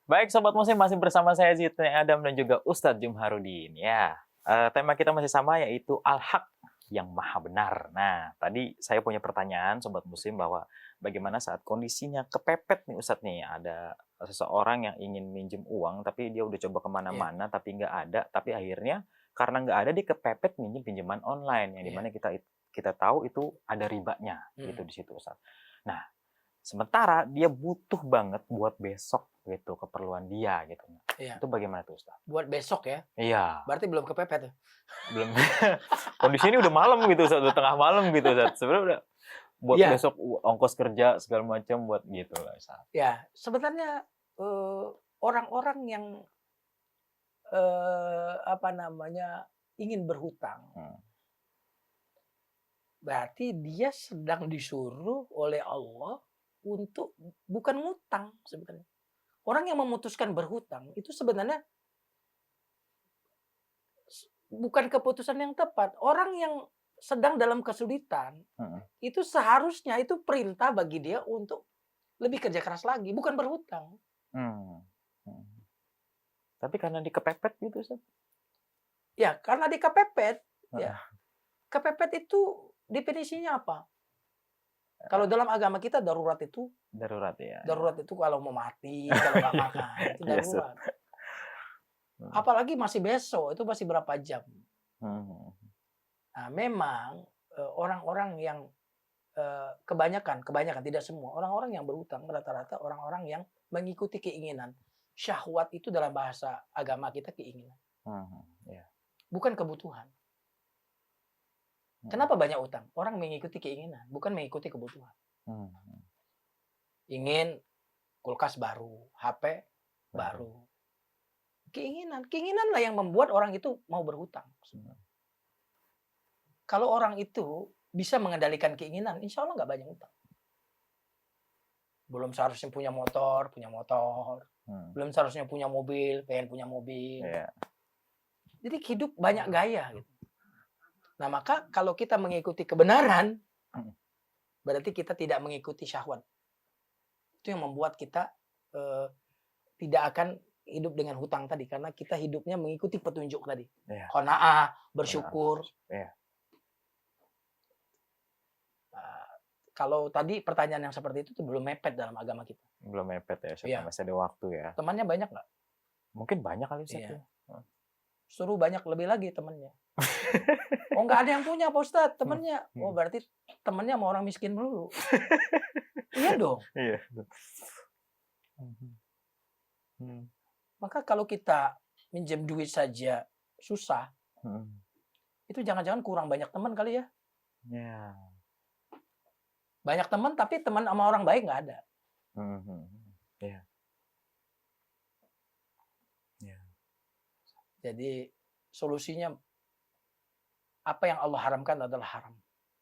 Baik Sobat Muslim, masih bersama saya Zidni Adam dan juga Ustadz Jumharudin. Ya, tema kita masih sama yaitu Al-Haq yang Maha Benar. Nah, tadi saya punya pertanyaan Sobat Muslim bahwa bagaimana saat kondisinya kepepet nih Ustadz nih, ada seseorang yang ingin minjem uang tapi dia udah coba Iya, kemana-mana tapi nggak ada, tapi akhirnya karena nggak ada dia kepepet minjem pinjaman online yang iya, dimana kita tahu itu ada ribanya gitu mhm, di situ Ustadz. Nah, sementara dia butuh banget buat besok gitu, keperluan dia gitu. iya. Itu bagaimana tuh, Ustaz? Buat besok ya? Iya, Berarti belum kepepet tuh? belum kondisi ini udah malam gitu, Ustaz, udah tengah malam gitu, Ustaz. Sebenarnya udah buat Iya, besok ongkos kerja segala macam buat gitu lah, Ustaz. ya. Sebenarnya, orang-orang yang, apa namanya, ingin berhutang, Hmm, berarti dia sedang disuruh oleh Allah untuk bukan ngutang sebenarnya. Orang yang memutuskan berhutang itu sebenarnya bukan keputusan yang tepat. Orang yang sedang dalam kesulitan, mhm, itu seharusnya itu perintah bagi dia untuk lebih kerja keras lagi, bukan berhutang. hmm, mhm. Tapi karena dikepepet gitu, Ustaz? Ya, karena dia kepepet, ya. Heeh, Kepepet itu definisinya apa? Kalau dalam agama kita darurat ya, ya. darurat itu kalau mau mati, kalau nggak makan, itu Iya, Ustaz. darurat. Mhm, Apalagi masih besok, itu masih berapa jam. mhm, Nah, memang, orang-orang yang, kebanyakan tidak semua, orang-orang yang berhutang rata-rata orang-orang yang mengikuti keinginan. Syahwat itu dalam bahasa agama kita keinginan, mhm, iya, bukan kebutuhan. mhm, Kenapa banyak utang? Orang mengikuti keinginan, bukan mengikuti kebutuhan. mhm, Ingin kulkas baru, HP baru, baru. Keinginanlah yang membuat orang itu mau berhutang. mhm, Kalau orang itu bisa mengendalikan keinginan, insya Allah nggak banyak utang. Belum seharusnya punya motor. mhm, Belum seharusnya punya mobil, pengen punya mobil. iya, Jadi hidup banyak gaya gitu. Nah, maka kalau kita mengikuti kebenaran, mhm, berarti kita tidak mengikuti syahwat. Itu yang membuat kita, eee, tidak akan hidup dengan hutang tadi, karena kita hidupnya mengikuti petunjuk tadi. iya, Qanaah, benar, bersyukur. iya. Eee, Kalau tadi pertanyaan yang seperti itu tuh belum mepet dalam agama kita. Belum mepet ya, Ustaz, Iya, masih ada waktu ya. temannya banyak nggak? Mungkin banyak kali Ustaz Iya, ya? Heeh. suruh banyak lebih lagi temennya. Oh, nggak ada yang punya Pak Ustadz, Mhm, temennya. Oh, mhm. berarti temennya sama orang miskin melulu. Iya dong. Iya, mhm, mhm, Maka kalau kita minjem duit saja susah, mhm. itu jangan-jangan kurang banyak teman kali ya? Iya, Banyak teman tapi teman sama orang baik nggak ada. mhm, mhm. Iya, iya, Jadi solusinya apa yang Allah haramkan adalah haram.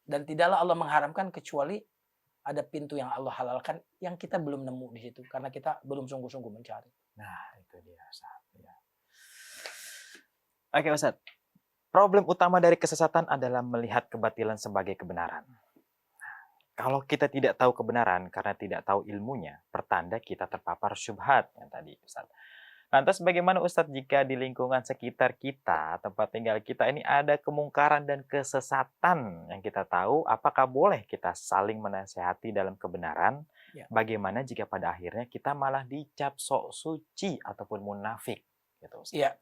Dan tidaklah Allah mengharamkan kecuali ada pintu yang Allah halalkan yang kita belum nemu di situ karena kita belum sungguh-sungguh mencari. nah itu dia Ustaz, iya. Oke Ustaz, problem utama dari kesesatan adalah melihat kebatilan sebagai kebenaran. Kalau kita tidak tahu kebenaran karena tidak tahu ilmunya, pertanda kita terpapar syubhat yang tadi Ustaz. Lantas bagaimana Ustadz jika di lingkungan sekitar kita, tempat tinggal kita ini ada kemungkaran dan kesesatan yang kita tahu, apakah boleh kita saling menasehati dalam kebenaran? Ya. Bagaimana jika pada akhirnya kita malah dicap sok suci ataupun munafik? Gitu, Ustaz. Iya,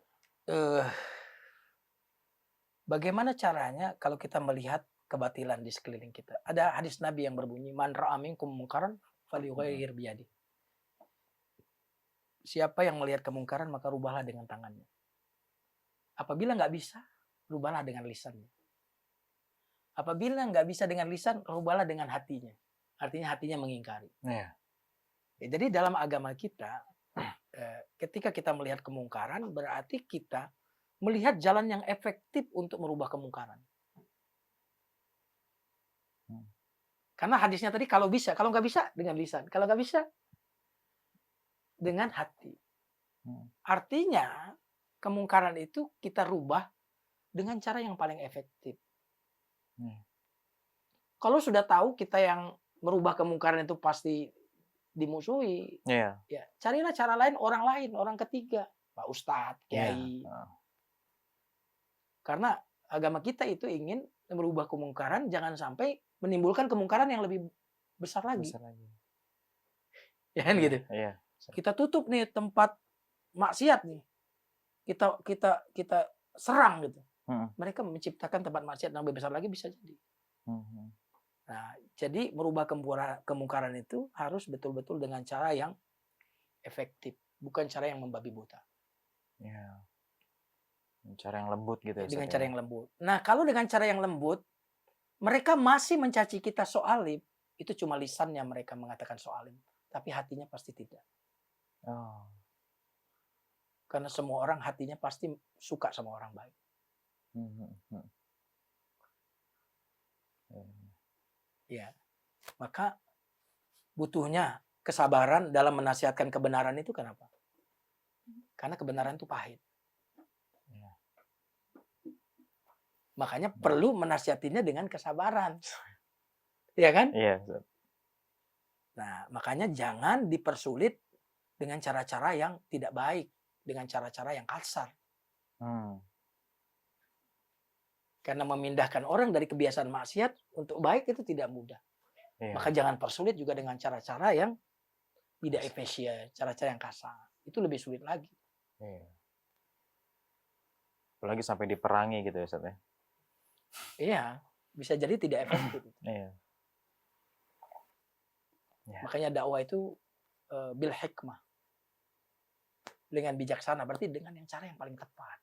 eh, bagaimana caranya kalau kita melihat kebatilan di sekeliling kita? Ada hadis Nabi yang berbunyi, "Man ra'a minkum munkaran Mhm. falyughayyir biyadihi." Siapa yang melihat kemungkaran maka rubahlah dengan tangannya. Apabila nggak bisa, rubahlah dengan lisannya. Apabila nggak bisa dengan lisan, rubahlah dengan hatinya. Artinya hatinya mengingkari. Iya. Ya, jadi dalam agama kita, ketika kita melihat kemungkaran, berarti kita melihat jalan yang efektif untuk merubah kemungkaran. Hmm. Karena hadisnya tadi kalau bisa, kalau nggak bisa dengan lisan, kalau nggak bisa dengan hati. Hmm. Artinya kemungkaran itu kita rubah dengan cara yang paling efektif. Hmm. Kalau sudah tahu kita yang merubah kemungkaran itu pasti dimusuhi. Iya. Ya, carilah cara lain, orang ketiga, Pak Ustadz, Iya. Kiai. Karena agama kita itu ingin merubah kemungkaran, jangan sampai menimbulkan kemungkaran yang lebih besar lagi. Besar lagi. Ya kan gitu. Iya. Kita tutup nih tempat maksiat nih. Kita serang gitu. Mereka menciptakan tempat maksiat yang lebih besar lagi bisa jadi. Nah, jadi merubah kemungkaran itu harus betul-betul dengan cara yang efektif, bukan cara yang membabi buta. Iya. Cara yang lembut gitu ya. Dengan cara yang lembut. Nah, kalau dengan cara yang lembut, mereka masih mencaci kita soalim, itu cuma lisannya mereka mengatakan soalim, tapi hatinya pasti tidak. Oh. Karena semua orang hatinya pasti suka sama orang baik. Ya, maka butuhnya kesabaran dalam menasihatkan kebenaran itu kenapa? Karena kebenaran itu pahit. Makanya perlu menasihatinya dengan kesabaran. Iya kan? Iya. Nah, makanya jangan dipersulit dengan cara-cara yang tidak baik, dengan cara-cara yang kasar. Karena memindahkan orang dari kebiasaan maksiat untuk baik itu tidak mudah. Iya. Maka jangan persulit juga dengan cara-cara yang tidak efisien, cara-cara yang kasar. Itu lebih sulit lagi. Iya. Apalagi sampai diperangi gitu ya, Ustaz ya. Iya, bisa jadi tidak efektif. Iya. Makanya dakwah itu bil hikmah. Dengan bijaksana, berarti dengan yang cara yang paling tepat.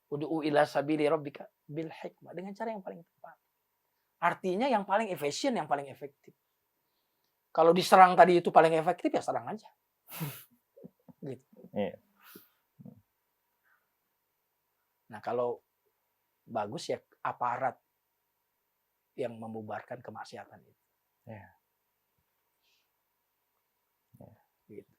Ud'u ila sabili rabbika bil hikmah, dengan cara yang paling tepat. Artinya yang paling efisien, yang paling efektif. Kalau diserang tadi itu paling efektif, ya serang aja. Gitu. Iya. Nah, kalau bagus ya aparat yang membubarkan kemaksiatan itu. Iya. Gitu.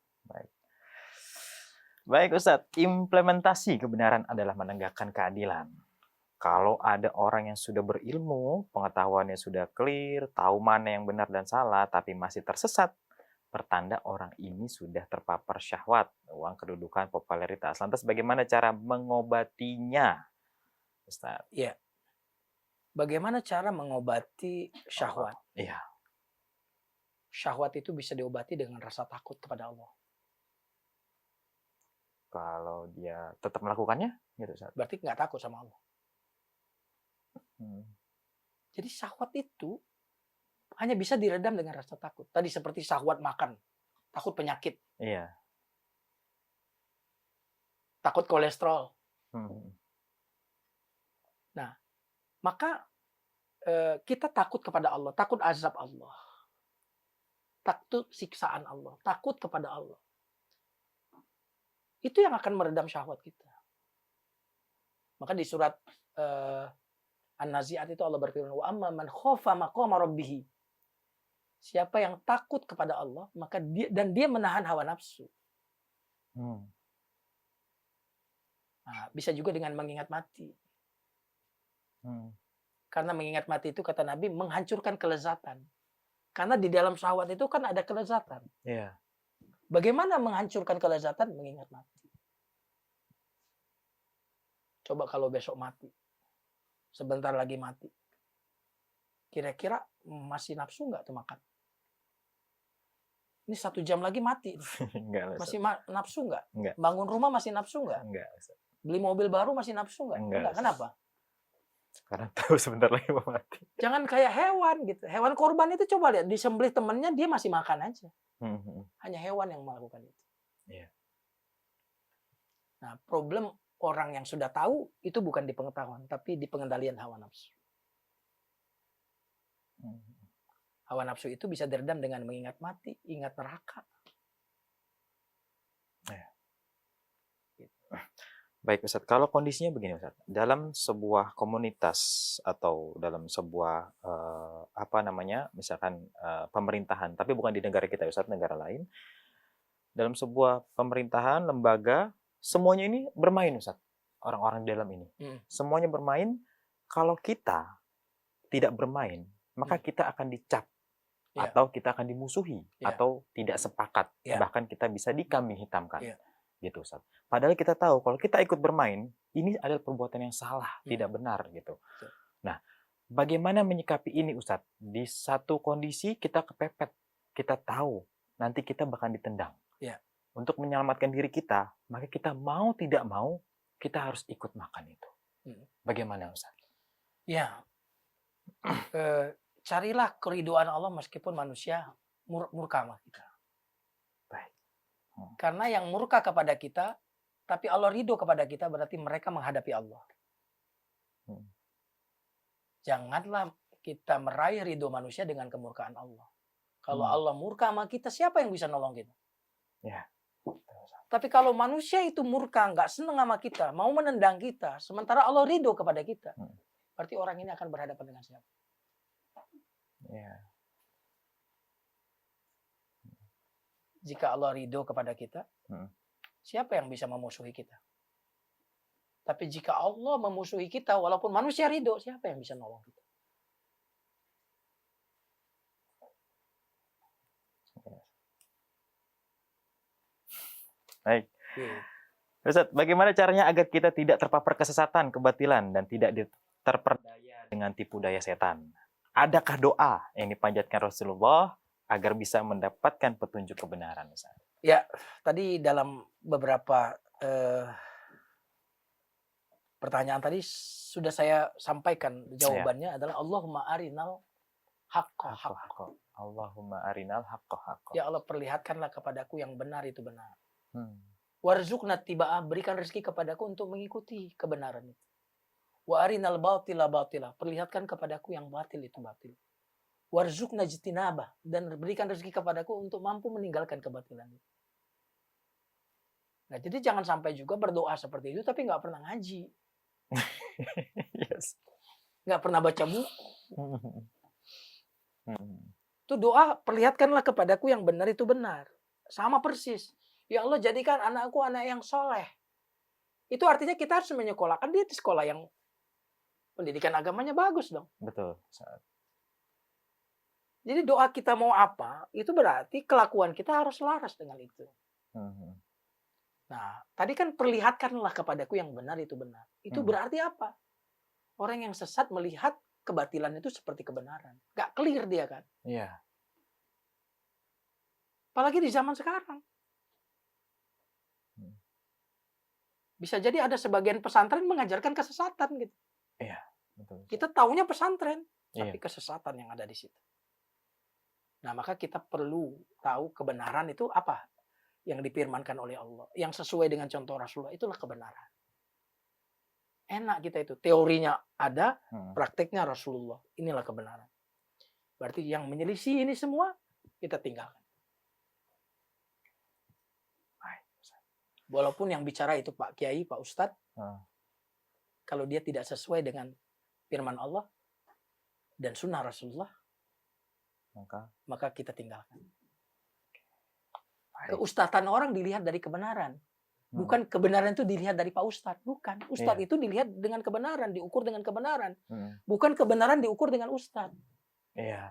Baik Ustadz, implementasi kebenaran adalah menegakkan keadilan. Kalau ada orang yang sudah berilmu, pengetahuannya sudah clear, tahu mana yang benar dan salah, tapi masih tersesat, pertanda orang ini sudah terpapar syahwat, uang, kedudukan, popularitas. Lantas bagaimana cara mengobatinya, Ustadz? Iya. Bagaimana cara mengobati syahwat? Iya. Syahwat itu bisa diobati dengan rasa takut kepada Allah. Kalau dia tetap melakukannya, gitu Ustadz. Berarti nggak takut sama Allah. Jadi syahwat itu hanya bisa diredam dengan rasa takut. Tadi seperti syahwat makan, takut penyakit. Iya. Takut kolesterol. Nah, maka kita takut kepada Allah, takut azab Allah, takut siksaan Allah, takut kepada Allah. Itu yang akan meredam syahwat kita. Maka di surat An-Nazi'at itu Allah berfirman, wa amma man khofa maqama rabbih. Siapa yang takut kepada Allah, maka dia menahan hawa nafsu. Nah, bisa juga dengan mengingat mati. Karena mengingat mati itu kata Nabi menghancurkan kelezatan. Karena di dalam syahwat itu kan ada kelezatan. Iya. Bagaimana menghancurkan kelezatan? Mengingat mati. Coba kalau besok mati. Sebentar lagi mati. Kira-kira masih nafsu nggak tuh makan? Ini 1 jam lagi mati. Enggak, masih nafsu nggak? Enggak. Bangun rumah masih nafsu nggak? Enggak. Beli mobil baru masih nafsu nggak? Enggak. Kenapa? Karena tahu sebentar lagi mau mati. Jangan kayak hewan gitu. Hewan korban itu coba lihat, disembelih temennya dia masih makan aja. Hanya hewan yang melakukan itu. Iya. Nah, problem orang yang sudah tahu itu bukan di pengetahuan, tapi di pengendalian hawa nafsu. Hawa nafsu itu bisa diredam dengan mengingat mati, ingat neraka. Baik Ustadz, kalau kondisinya begini Ustadz, dalam sebuah komunitas atau dalam sebuah misalkan pemerintahan, tapi bukan di negara kita Ustadz, negara lain, dalam sebuah pemerintahan, lembaga, semuanya ini bermain Ustadz, orang-orang di dalam ini. Semuanya bermain, kalau kita tidak bermain, maka kita akan dicap Ya. atau kita akan dimusuhi Ya. atau tidak sepakat, Ya. bahkan kita bisa dikambing hitamkan. Ya. Gitu, Ustaz. Padahal kita tahu kalau kita ikut bermain, ini adalah perbuatan yang salah, tidak benar gitu. Betul. Nah, bagaimana menyikapi ini, Ustaz? Di satu kondisi kita kepepet, kita tahu nanti kita bakal ditendang. Ya. Untuk menyelamatkan diri kita, maka kita mau tidak mau kita harus ikut makan itu. Bagaimana, Ustaz? Ya, carilah keriduan Allah meskipun manusia murka sama kita. Baik. Karena yang murka kepada kita, tapi Allah ridho kepada kita, berarti mereka menghadapi Allah. Janganlah kita meraih ridho manusia dengan kemurkaan Allah. Kalau Allah murka sama kita, siapa yang bisa nolong kita? Ya. Tapi kalau manusia itu murka, nggak senang sama kita, mau menendang kita, sementara Allah ridho kepada kita, berarti orang ini akan berhadapan dengan siapa? Ya. Jika Allah ridho kepada kita, siapa yang bisa memusuhi kita? Tapi jika Allah memusuhi kita, walaupun manusia ridho, siapa yang bisa nolong kita? Baik. Ustaz, bagaimana caranya agar kita tidak terpapar kesesatan, kebatilan, dan tidak terperdaya dengan tipu daya setan? Adakah doa yang dipanjatkan Rasulullah agar bisa mendapatkan petunjuk kebenaran, Ustaz? Ya, tadi dalam beberapa pertanyaan tadi sudah saya sampaikan jawabannya adalah Allahumma arinal haqqa haqqa. Allahumma arinal haqqa haqqa. Ya Allah, perlihatkanlah kepadaku yang benar itu benar. Warzuqna tiba'ah, berikan rezeki kepadaku untuk mengikuti kebenaran itu. Wa arinal batila batila, perlihatkan kepadaku yang batil itu batil. Warzuqna jitinabah, dan berikan rezeki kepadaku untuk mampu meninggalkan kebatilan itu. Nah, jadi jangan sampai juga berdoa seperti itu tapi nggak pernah ngaji. Yes. Nggak pernah baca buku. Itu doa, perlihatkanlah kepadaku yang benar itu benar. Sama persis. Ya Allah, jadikan anakku anak yang soleh. Itu artinya kita harus menyekolahkan dia di sekolah yang pendidikan agamanya bagus dong. Betul. Jadi doa kita mau apa, itu berarti kelakuan kita harus laras dengan itu. Nah, tadi kan perlihatkanlah kepadaku yang benar itu benar. Itu berarti apa? Orang yang sesat melihat kebatilan itu seperti kebenaran. Gak clear dia kan? Iya. Apalagi di zaman sekarang. Bisa jadi ada sebagian pesantren mengajarkan kesesatan gitu. Iya, betul. Kita taunya pesantren, tapi Iya. kesesatan yang ada di situ. Nah, maka kita perlu tahu kebenaran itu apa yang difirmankan oleh Allah, yang sesuai dengan contoh Rasulullah, itulah kebenaran. Enak kita itu, teorinya ada, prakteknya Rasulullah. Inilah kebenaran. Berarti yang menyelisih ini semua kita tinggalkan. Walaupun yang bicara itu Pak Kiai, Pak Ustadz, kalau dia tidak sesuai dengan firman Allah dan sunnah Rasulullah, maka kita tinggalkan. Keustatan orang dilihat dari kebenaran. Bukan kebenaran itu dilihat dari Pak Ustadz. Bukan. Ustadz itu dilihat dengan kebenaran, diukur dengan kebenaran. Bukan kebenaran diukur dengan Ustadz.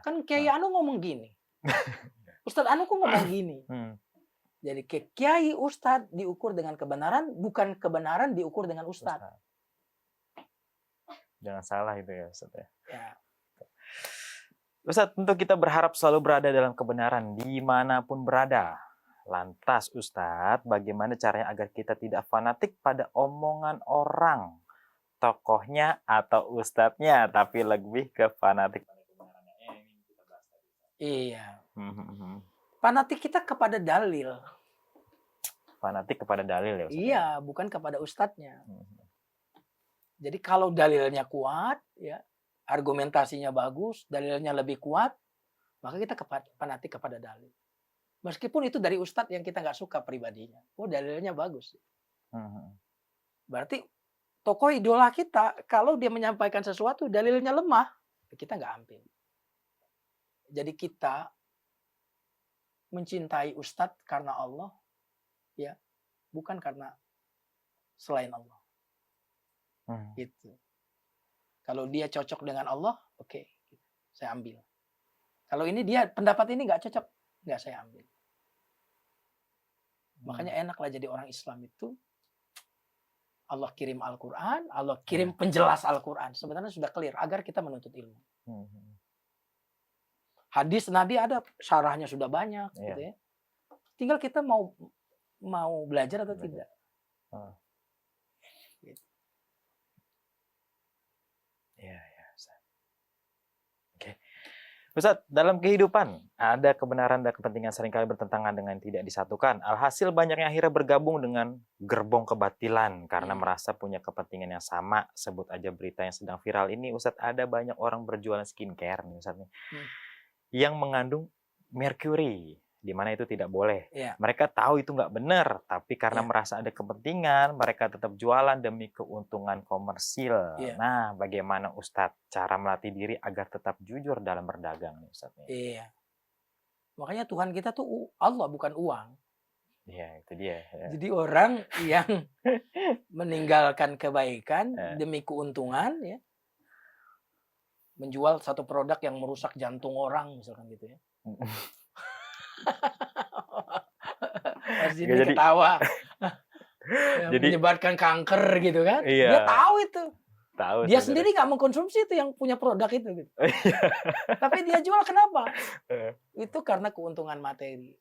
Kan Kiai Anu ngomong gini. Ustadz Anu kok ngomong gini. Jadi Kiai Ustadz diukur dengan kebenaran, bukan kebenaran diukur dengan Ustadz. Jangan salah itu ya, Ustadz. Ya. Ustadz, untuk kita berharap selalu berada dalam kebenaran dimanapun berada. Lantas Ustadz, bagaimana caranya agar kita tidak fanatik pada omongan orang, tokohnya atau ustadznya, tapi lebih ke fanatik pada kebenarannya? Ini kita bahas tadi. Iya. Fanatik kita kepada dalil. Fanatik kepada dalil ya Ustadz? Iya, bukan kepada ustadznya. Jadi kalau dalilnya kuat, ya, argumentasinya bagus, dalilnya lebih kuat, maka kita fanatik kepada dalil. Meskipun itu dari ustadz yang kita nggak suka pribadinya. Oh, dalilnya bagus. Berarti tokoh idola kita, kalau dia menyampaikan sesuatu, dalilnya lemah, kita nggak ambil. Jadi kita mencintai ustadz karena Allah, ya, bukan karena selain Allah. Gitu. Kalau dia cocok dengan Allah, oke. saya ambil. Kalau ini dia pendapat ini nggak cocok, nggak saya ambil. Makanya enaklah jadi orang Islam itu. Allah kirim Al-Quran, Allah kirim penjelas Al-Quran. Sebenarnya sudah clear agar kita menuntut ilmu. Hadis Nabi ada, syarahnya sudah banyak, gitu ya. Tinggal kita mau belajar atau tidak. Gitu. Ya. Oke. Ustaz, dalam kehidupan ada kebenaran dan kepentingan seringkali bertentangan dengan tidak disatukan. Alhasil banyak yang akhirnya bergabung dengan gerbong kebatilan karena merasa punya kepentingan yang sama. Sebut aja berita yang sedang viral ini, Ustaz, ada banyak orang berjualan skincare nih, Ustaz, nih, yang mengandung merkuri, di mana itu tidak boleh. Mereka tahu itu nggak benar, tapi karena merasa ada kepentingan, mereka tetap jualan demi keuntungan komersil. Nah, bagaimana Ustadz cara melatih diri agar tetap jujur dalam berdagang nih, Ustadz? Iya. Makanya Tuhan kita tuh Allah, bukan uang. Iya, itu dia. Jadi orang yang meninggalkan kebaikan demi keuntungan, ya, menjual satu produk yang merusak jantung orang, misalkan gitu ya. Mas Jimmy ketawa. Jadi menyebabkan kanker gitu kan. Dia tahu itu. Dia sendiri nggak mengkonsumsi itu yang punya produk itu gitu. Tapi dia jual kenapa? Itu karena keuntungan materi.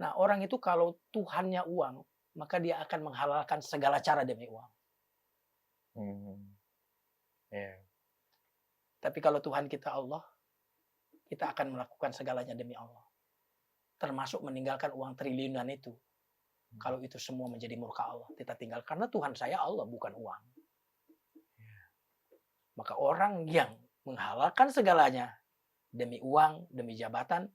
Nah, orang itu kalau Tuhannya uang, maka dia akan menghalalkan segala cara demi uang. Tapi kalau Tuhan kita Allah, kita akan melakukan segalanya demi Allah. Termasuk meninggalkan uang triliunan itu. Kalau itu semua menjadi murka Allah, kita tinggal. Karena Tuhan saya Allah, bukan uang. Maka orang yang menghalalkan segalanya demi uang, demi jabatan,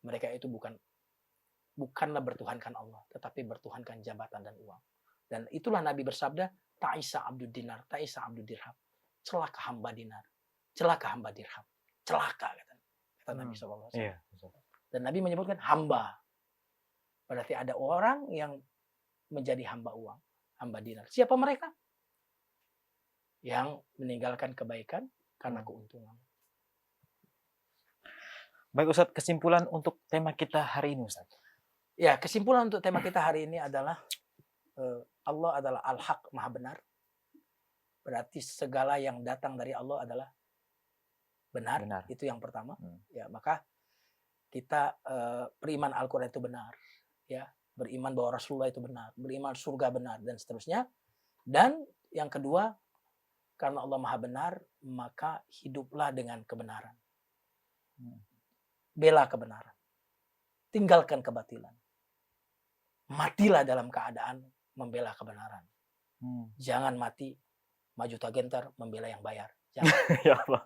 mereka itu bukanlah bertuhankan Allah, tetapi bertuhankan jabatan dan uang. Dan itulah Nabi bersabda, Ta'isa abdud dinar, ta'isa abdud dirham. Celaka hamba dinar, celaka hamba dirham. Celaka, kata Nabi SAW. Dan Nabi menyebutkan hamba. Berarti ada orang yang menjadi hamba uang, hamba dinar. Siapa mereka? Yang meninggalkan kebaikan karena keuntungan. Baik Ustadz, kesimpulan untuk tema kita hari ini, Ustadz. Ya, kesimpulan untuk tema kita hari ini adalah Allah adalah Al-Haq, Maha Benar. Berarti segala yang datang dari Allah adalah benar. Itu yang pertama. Ya, maka kita beriman Al-Quran itu benar, ya, beriman bahwa Rasulullah itu benar, beriman surga benar, dan seterusnya. Dan yang kedua, karena Allah Maha Benar, maka hiduplah dengan kebenaran. Bela kebenaran. Tinggalkan kebatilan. Matilah dalam keadaan membela kebenaran. Jangan mati maju tak gentar membela yang bayar. Jangan. Ya Allah.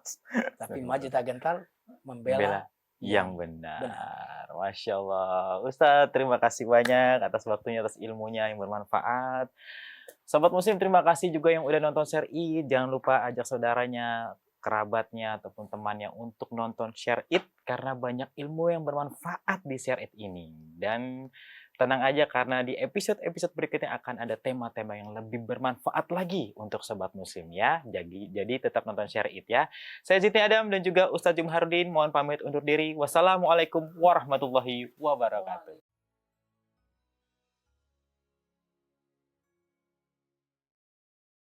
Tapi maju tak gentar membela yang benar. Masya Allah. Ustadz, terima kasih banyak atas waktunya, atas ilmunya yang bermanfaat. Sobat Muslim, terima kasih juga yang udah nonton Share It. Jangan lupa ajak saudaranya, kerabatnya, ataupun temannya untuk nonton Share It. Karena banyak ilmu yang bermanfaat di Share It ini. Dan tenang aja karena di episode-episode berikutnya akan ada tema-tema yang lebih bermanfaat lagi untuk Sobat Muslim ya. Jadi tetap nonton Share It ya. Saya Zidni Adam dan juga Ustadz Jumhardin mohon pamit undur diri. Wassalamualaikum warahmatullahi wabarakatuh.